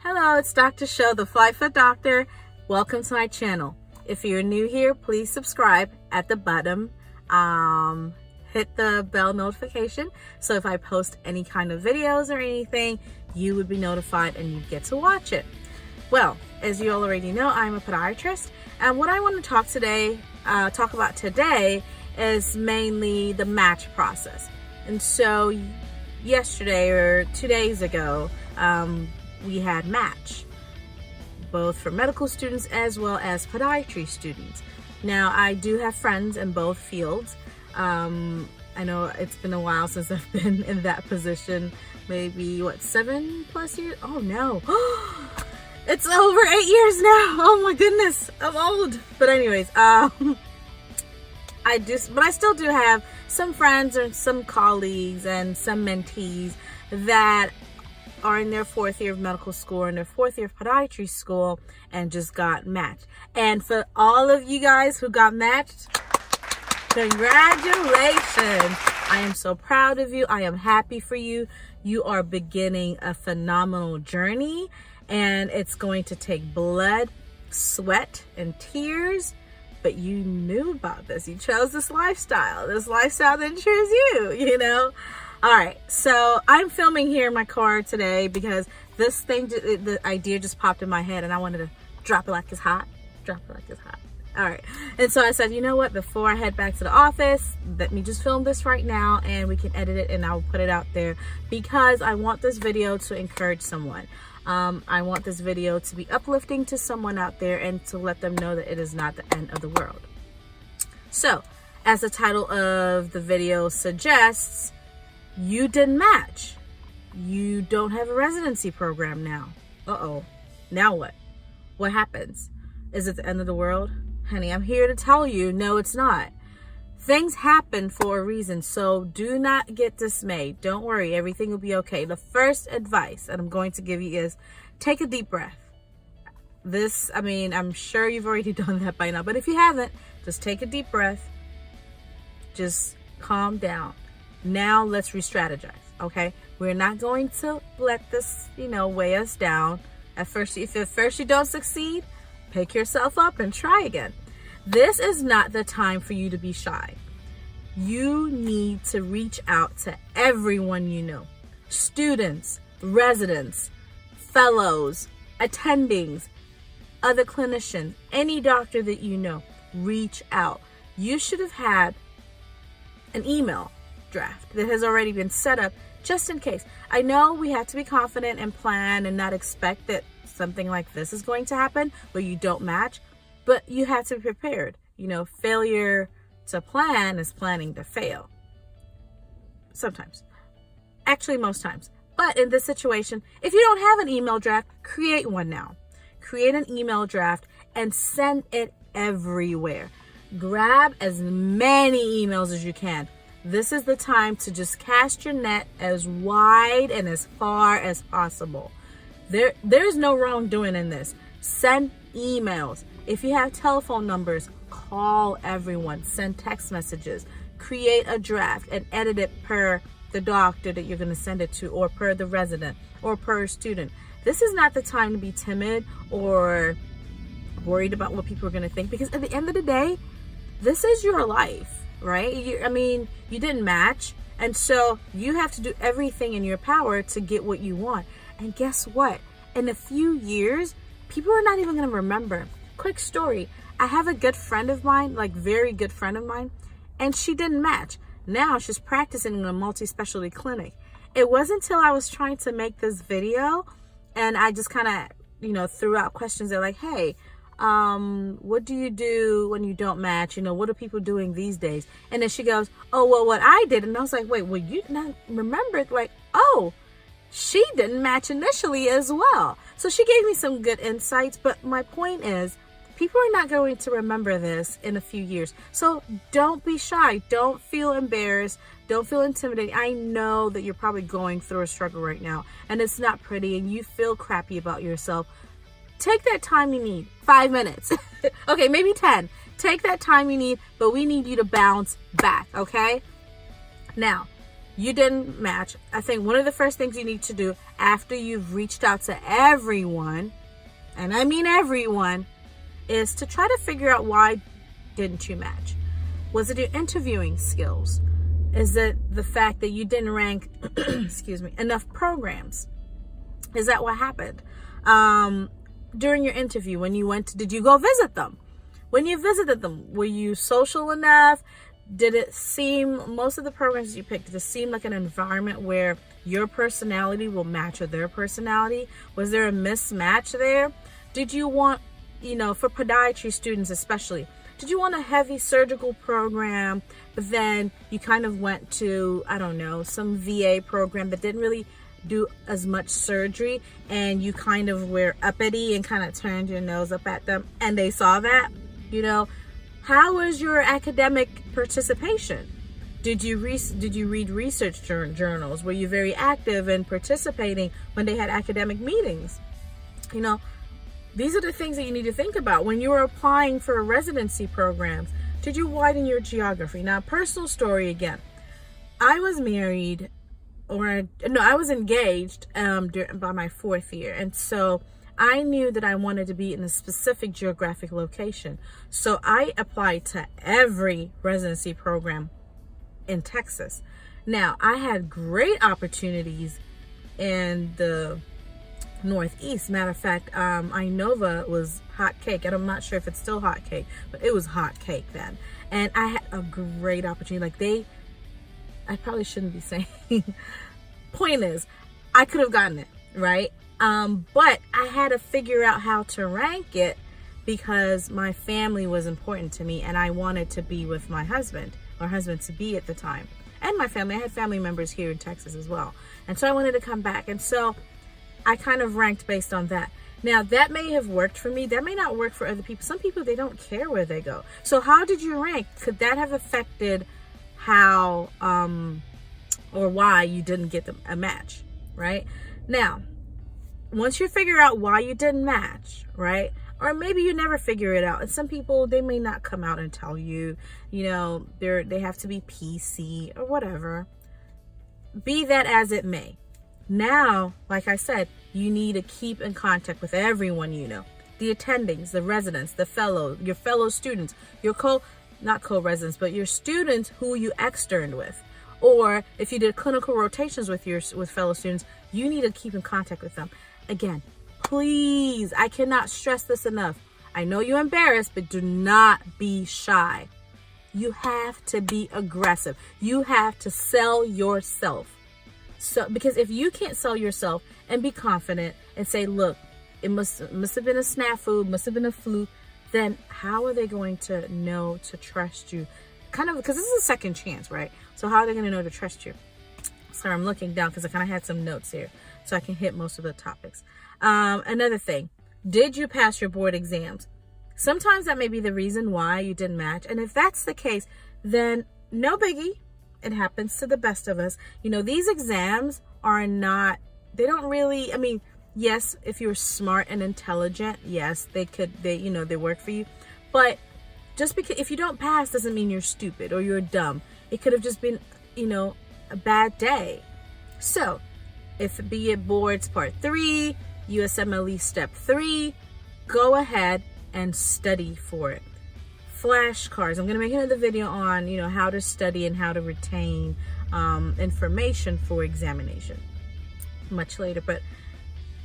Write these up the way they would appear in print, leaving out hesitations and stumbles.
Hello, it's Dr. Show, the Flyfoot Doctor. Welcome to my channel. If you're new here, please subscribe at the bottom. Hit the bell notification so if I post any kind of videos or anything, you would be notified and you'd get to watch it. Well, as you already know, I'm a podiatrist, and what I want to talk about today is mainly the match process. And so yesterday or 2 days ago, we had match, both for medical students as well as podiatry students. Now, I do have friends in both fields. I know it's been a while since I've been in that position, maybe 7+ years? Oh no, it's over 8 years now. Oh my goodness, I'm old. But anyways, I still do have some friends and some colleagues and some mentees that are in their 4th year of medical school or in their 4th year of podiatry school and just got matched. And for all of you guys who got matched, congratulations. I am so proud of you. I am happy for you. You are beginning a phenomenal journey, and it's going to take blood, sweat, and tears. But you knew about this. You chose this lifestyle. This lifestyle didn't choose you, you know? All right, so I'm filming here in my car today because this thing, the idea just popped in my head and I wanted to drop it like it's hot. Drop it like it's hot. All right, and so I said, you know what, before I head back to the office, let me just film this right now and we can edit it and I'll put it out there because I want this video to encourage someone. I want this video to be uplifting to someone out there and to let them know that it is not the end of the world. So, as the title of the video suggests, you didn't match. You don't have a residency program now. Uh-oh. Now what? What happens? Is it the end of the world? Honey, I'm here to tell you, no, it's not. Things happen for a reason, so do not get dismayed. Don't worry, everything will be okay. The first advice that I'm going to give you is take a deep breath. I'm sure you've already done that by now, but if you haven't, just take a deep breath. Just calm down. Now let's re-strategize, okay? We're not going to let this, weigh us down. If at first you don't succeed, pick yourself up and try again. This is not the time for you to be shy. You need to reach out to everyone you know. Students, residents, fellows, attendings, other clinicians, any doctor that you know, reach out. You should have had an email draft that has already been set up just in case. I know we have to be confident and plan and not expect that something like this is going to happen where you don't match, but you have to be prepared. Failure to plan is planning to fail. Sometimes. Actually, most times. But in this situation, if you don't have an email draft, create one now. Create an email draft and send it everywhere. Grab as many emails as you can. This is the time to just cast your net as wide and as far as possible. There's no wrongdoing in this. Send emails. If you have telephone numbers, call everyone. Send text messages. Create a draft and edit it per the doctor that you're going to send it to, or per the resident, or per student. This is not the time to be timid or worried about what people are going to think, because at the end of the day, this is your life. Right? You didn't match. And so you have to do everything in your power to get what you want. And guess what? In a few years, people are not even going to remember. Quick story. I have a good friend of mine, very good friend of mine, and she didn't match. Now she's practicing in a multi-specialty clinic. It wasn't until I was trying to make this video and I just kind of, threw out questions. They're like, hey, what do you do when you don't match? What are people doing these days? And then she goes, oh, well, what I did. And I was like, wait, well, you not remember? Oh, she didn't match initially as well. So she gave me some good insights. But my point is, people are not going to remember this in a few years. So don't be shy. Don't feel embarrassed. Don't feel intimidated. I know that you're probably going through a struggle right now and it's not pretty and you feel crappy about yourself. Take that time you need, 5 minutes. Okay, maybe 10. Take that time you need, but we need you to bounce back, okay? Now, you didn't match. I think one of the first things you need to do after you've reached out to everyone, and I mean everyone, is to try to figure out why didn't you match. Was it your interviewing skills? Is it the fact that you didn't rank excuse me, enough programs? Is that what happened? During your interview, when you went to, did you go visit them? When you visited them, were you social enough? Did it seem, most of the programs you picked, did it seem like an environment where your personality will match with their personality? Was there a mismatch there? Did you want, for podiatry students especially, did you want a heavy surgical program, but then you kind of went to, I don't know, some VA program that didn't really do as much surgery, and you kind of were uppity and kind of turned your nose up at them and they saw that? How was your academic participation? Did you read research journals? Were you very active in participating when they had academic meetings? These are the things that you need to think about when you were applying for residency programs. Did you widen your geography? Now, personal story again. I was married, I was engaged by my 4th year. And so I knew that I wanted to be in a specific geographic location. So I applied to every residency program in Texas. Now, I had great opportunities in the Northeast. Matter of fact, Inova was hot cake, and I'm not sure if it's still hot cake, but it was hot cake then. And I had a great opportunity. I probably shouldn't be saying. Point is, I could have gotten it, right? But I had to figure out how to rank it because my family was important to me, and I wanted to be with my husband, or husband to be at the time, and my family. I had family members here in Texas as well, and so I wanted to come back, and so I kind of ranked based on that. Now, that may have worked for me. That may not work for other people. Some people, they don't care where they go. So how did you rank? Could that have affected how or why you didn't get a match, right? Now, once you figure out why you didn't match, right? Or maybe you never figure it out. And some people, they may not come out and tell you, they have to be PC or whatever. Be that as it may. Now, like I said, you need to keep in contact with everyone the attendings, the residents, the your fellow students, your not co-residents, but your students who you externed with. Or if you did clinical rotations with fellow students, you need to keep in contact with them. Again, please, I cannot stress this enough. I know you're embarrassed, but do not be shy. You have to be aggressive. You have to sell yourself. So, because if you can't sell yourself and be confident and say, look, it must have been a snafu, must have been a fluke, then how are they going to know to trust you? Kind of, because this is a second chance, right? So how are they going to know to trust you? Sorry, I'm looking down because I kind of had some notes here so I can hit most of the topics. Another thing, did you pass your board exams? Sometimes that may be the reason why you didn't match. And if that's the case, then no biggie. It happens to the best of us. These exams are not, they don't really, yes, if you're smart and intelligent, yes, they work for you. But just because, if you don't pass doesn't mean you're stupid or you're dumb. It could have just been, a bad day. So, be it boards part 3, USMLE step 3, go ahead and study for it. Flashcards. I'm going to make another video on, how to study and how to retain information for examination much later. But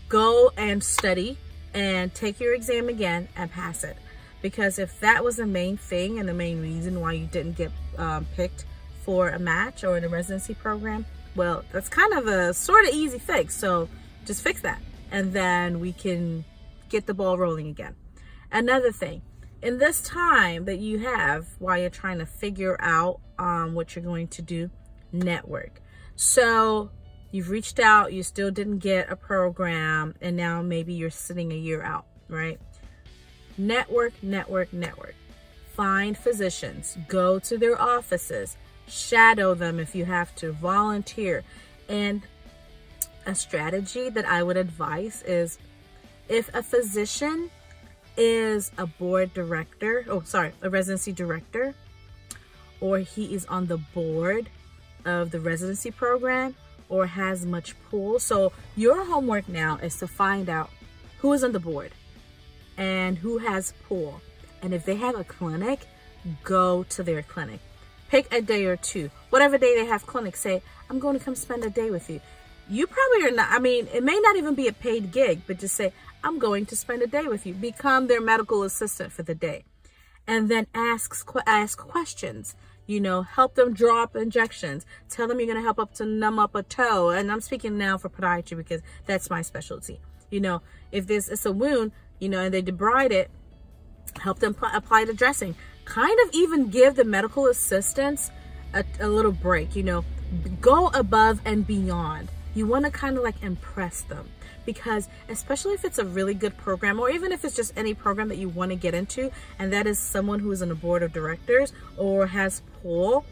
go and study and take your exam again and pass it. Because if that was the main thing and the main reason why you didn't get picked for a match or in a residency program, well, that's kind of a sort of easy fix. So just fix that, and then we can get the ball rolling again. Another thing, in this time that you have while you're trying to figure out what you're going to do, network. So you've reached out, you still didn't get a program, and now maybe you're sitting a year out, right? Network. Find physicians, go to their offices, shadow them if you have to, volunteer. And a strategy that I would advise is, if a physician is a a residency director, or he is on the board, of the residency program or has much pull. So your homework now is to find out who is on the board and who has pull. And if they have a clinic, go to their clinic. Pick a day or two. Whatever day they have clinic, say, I'm going to come spend a day with you. You probably are not, I mean, it may not even be a paid gig, but just say, I'm going to spend a day with you. Become their medical assistant for the day. And then ask questions. You know, help them draw up injections. Tell them you're going to help up to numb up a toe. And I'm speaking now for podiatry because that's my specialty. You know, if it's a wound, you know, and they debride it, help them apply the dressing. Kind of even give the medical assistants a little break, you know, go above and beyond. You want to kind of like impress them, because especially if it's a really good program, or even if it's just any program that you want to get into, and that is someone who is on a board of directors or has pull,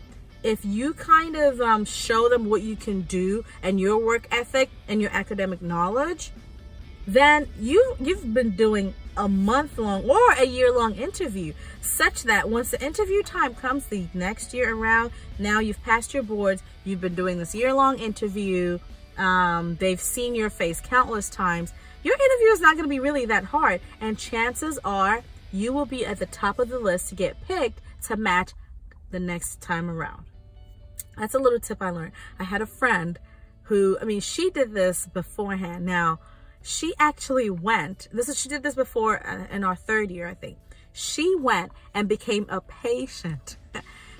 if you kind of show them what you can do and your work ethic and your academic knowledge, then you've been doing a month-long or a year-long interview, such that once the interview time comes the next year around, now you've passed your boards, you've been doing this year-long interview, they've seen your face countless times. Your interview is not going to be really that hard, and chances are you will be at the top of the list to get picked to match the next time around. That's a little tip I learned. I had a friend who, I mean, she did this beforehand. Now, she actually went, she did this before in our third year, I think. She went and became a patient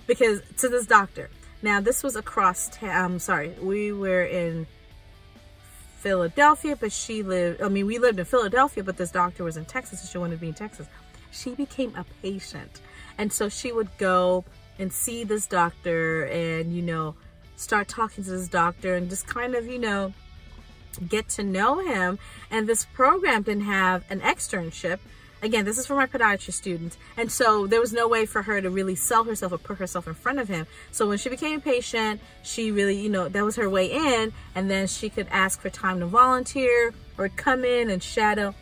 because to this doctor. Now, this was across town. We were in Philadelphia, but we lived in Philadelphia, but this doctor was in Texas, so she wanted to be in Texas. She became a patient. And so she would go and see this doctor and, you know, start talking to this doctor and just kind of, you know, get to know him. And this program didn't have an externship. Again, this is for my podiatry students. And so there was no way for her to really sell herself or put herself in front of him. So when she became a patient, she really, you know, that was her way in. And then she could ask for time to volunteer or come in and shadow.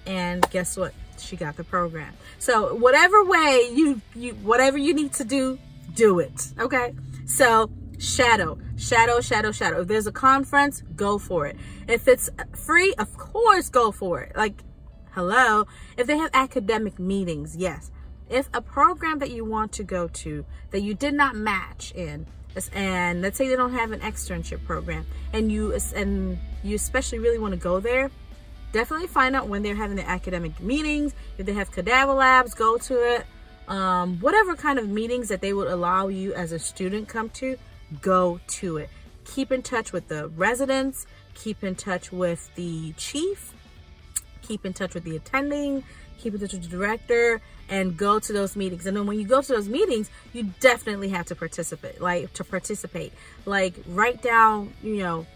And guess what? She got the program. So whatever way whatever you need to do, do it. Okay? So shadow. If there's a conference, go for it. If it's free, of course, go for it. Like, hello. If they have academic meetings, yes. If a program that you want to go to that you did not match in, and let's say they don't have an externship program, and you especially really want to go there, definitely find out when they're having the academic meetings. If they have cadaver labs, go to it. Whatever kind of meetings that they would allow you as a student come to, go to it. Keep in touch with the residents, keep in touch with the chief, keep in touch with the attending, keep in touch with the director, and go to those meetings. And then when you go to those meetings, you definitely have to participate. Like write down, you know,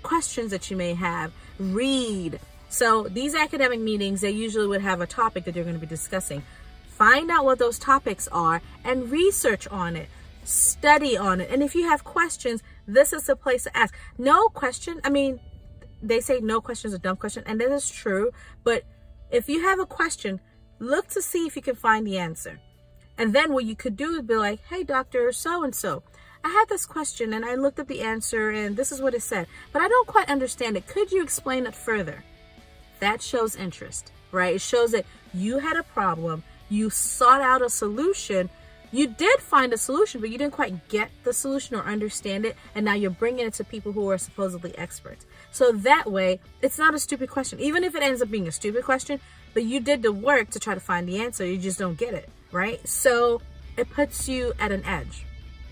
questions that you may have, read. So these academic meetings, they usually would have a topic that they're going to be discussing. Find out what those topics are and research on it. Study on it. And if you have questions, this is the place to ask. No question. I mean, they say no question is a dumb question, and that is true. But if you have a question, look to see if you can find the answer. And then what you could do is be like, hey, Dr. So-and-so, I had this question and I looked at the answer and this is what it said, but I don't quite understand it. Could you explain it further? That shows interest, right? It shows that you had a problem. You sought out a solution. You did find a solution, but you didn't quite get the solution or understand it. And now you're bringing it to people who are supposedly experts. So that way, it's not a stupid question. Even if it ends up being a stupid question, but you did the work to try to find the answer. You just don't get it, right? So it puts you at an edge.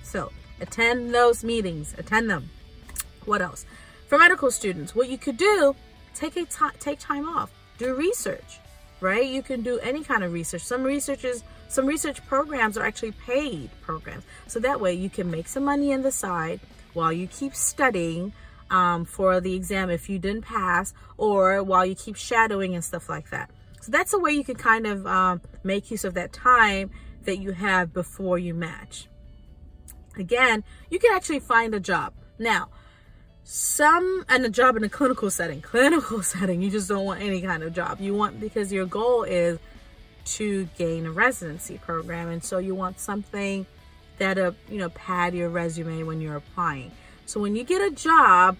So attend those meetings. Attend them. What else? For medical students, what you could do, take time off. Do research, right? You can do any kind of research. Some research programs are actually paid programs. So that way you can make some money on the side while you keep studying for the exam if you didn't pass, or while you keep shadowing and stuff like that. So that's a way you can kind of make use of that time that you have before you match. Again, you can actually find a job. Now, a job in a clinical setting, you just don't want any kind of job. You want, because your goal is to gain a residency program. And so you want something that'll, pad your resume when you're applying. So when you get a job,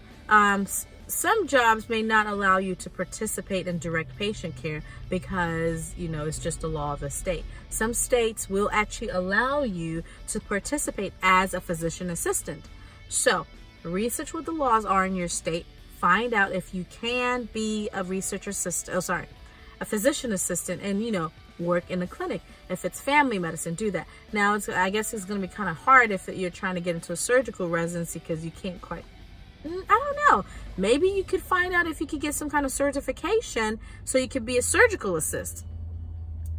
some jobs may not allow you to participate in direct patient care because, it's just a law of the state. Some states will actually allow you to participate as a physician assistant. So research what the laws are in your state. Find out if you can be a a physician assistant and, work in a clinic. If it's family medicine, do that. Now, I guess it's going to be kind of hard if you're trying to get into a surgical residency because you can't quite, I don't know. Maybe you could find out if you could get some kind of certification so you could be a surgical assist.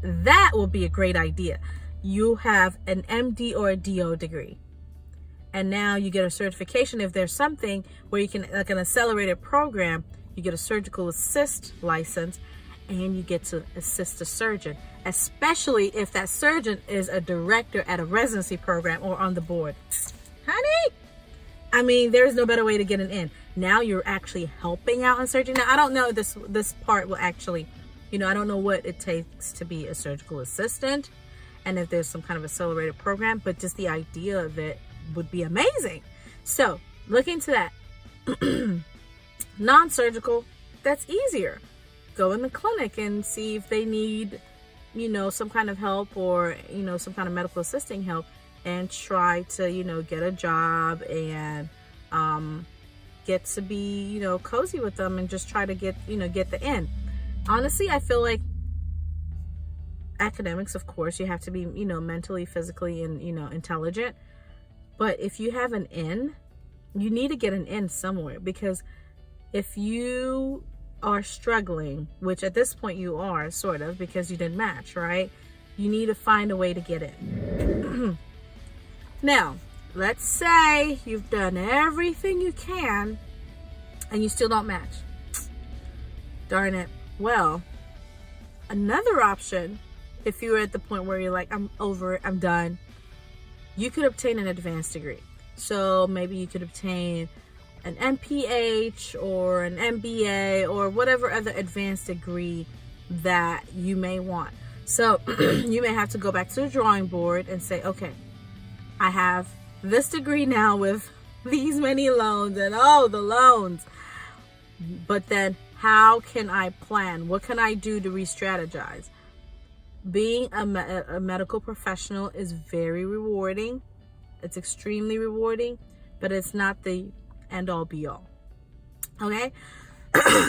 That will be a great idea. You have an MD or a DO degree. And now you get a certification. If there's something where you can, like an accelerated program, you get a surgical assist license and you get to assist a surgeon, especially if that surgeon is a director at a residency program or on the board. Honey, there's no better way to get an in. Now you're actually helping out in surgery. Now, I don't know this part will actually, I don't know what it takes to be a surgical assistant and if there's some kind of accelerated program, but just the idea of it would be amazing. So look into that. Non-surgical, that's easier. Go in the clinic and see if they need, some kind of help or, some kind of medical assisting help, and try to, get a job and get to be, cozy with them and just try to get the in. Honestly, I feel like academics, of course, you have to be, mentally, physically, and, intelligent. But if you have an in, you need to get an in somewhere, because if you are struggling, which at this point you are sort of because you didn't match, right? You need to find a way to get in. Now, let's say you've done everything you can and you still don't match. Darn it. Well, another option, if you're at the point where you're like, I'm over it, I'm done, you could obtain an advanced degree. So maybe you could obtain an MPH or an MBA or whatever other advanced degree that you may want. So you may have to go back to the drawing board and say, okay, I have this degree now with these many loans and the loans. But then how can I plan? What can I do to re-strategize? Being a medical professional is very rewarding. It's extremely rewarding, but it's not the end all be all. Okay?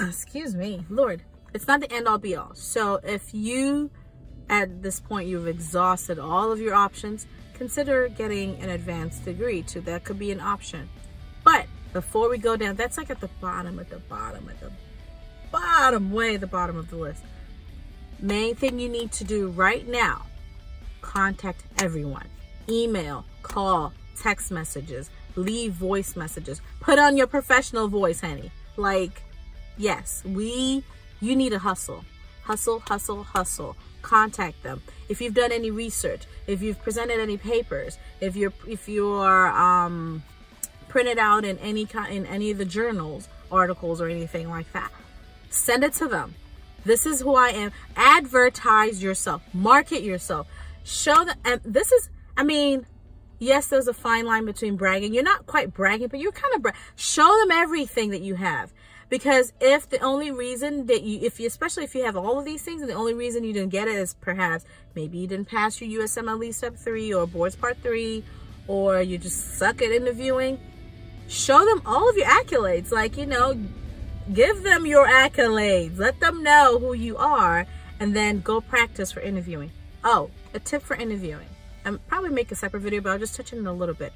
Excuse me, Lord. It's not the end all be all. So if you, at this point, you've exhausted all of your options, consider getting an advanced degree too. That could be an option. But before we go down, that's like at the bottom of the list. Main thing you need to do right now, contact everyone. Email, call, text messages, leave voice messages. Put on your professional voice, honey. Like, yes, you need to hustle. Hustle. Contact them. If you've done any research, if you've presented any papers, if you're printed out in any of the journals, articles, or anything like that, send it to them. This is who I am. Advertise yourself. Market yourself. Show them. And this is, yes, there's a fine line between bragging. You're not quite bragging, but you're kind of show them everything that you have. Because if the only reason that especially if you have all of these things, and the only reason you didn't get it is perhaps maybe you didn't pass your USMLE Step 3 or Boards Part 3, or you just suck at interviewing, show them all of your accolades. Like, give them your accolades. Let them know who you are, and then go practice for interviewing. Oh, a tip for interviewing. I'll probably make a separate video, but I'll just touch on it a little bit.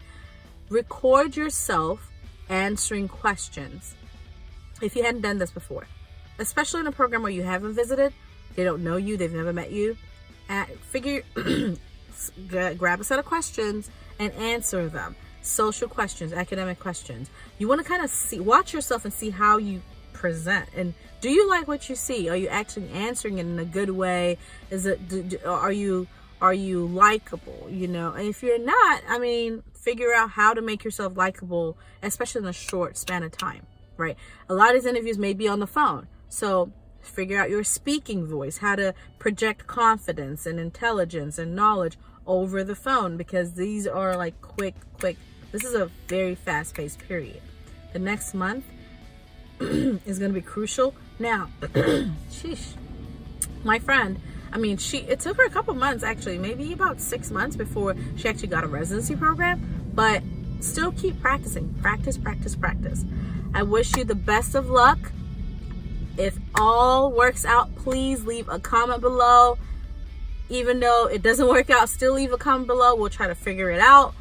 Record yourself answering questions. If you hadn't done this before, especially in a program where you haven't visited, they don't know you, they've never met you, grab a set of questions and answer them. Social questions, academic questions. You want to kind of watch yourself and see how you present. And do you like what you see? Are you actually answering it in a good way? Are you likable? And if you're not, figure out how to make yourself likable, especially in a short span of time. Right? A lot of these interviews may be on the phone. So figure out your speaking voice, how to project confidence and intelligence and knowledge over the phone, because these are like quick. This is a very fast-paced period. The next month is going to be crucial. Now, sheesh, my friend, I mean, it took her a couple months, actually, maybe about 6 months before she actually got a residency program, but still keep practicing. Practice. I wish you the best of luck. If all works out, please leave a comment below. Even though it doesn't work out, still leave a comment below. We'll try to figure it out.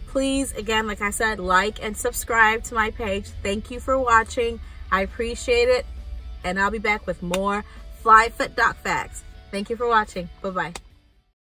Please, again, like I said, like and subscribe to my page. Thank you for watching. I appreciate it. And I'll be back with more Fly Foot Doc Facts. Thank you for watching. Bye-bye.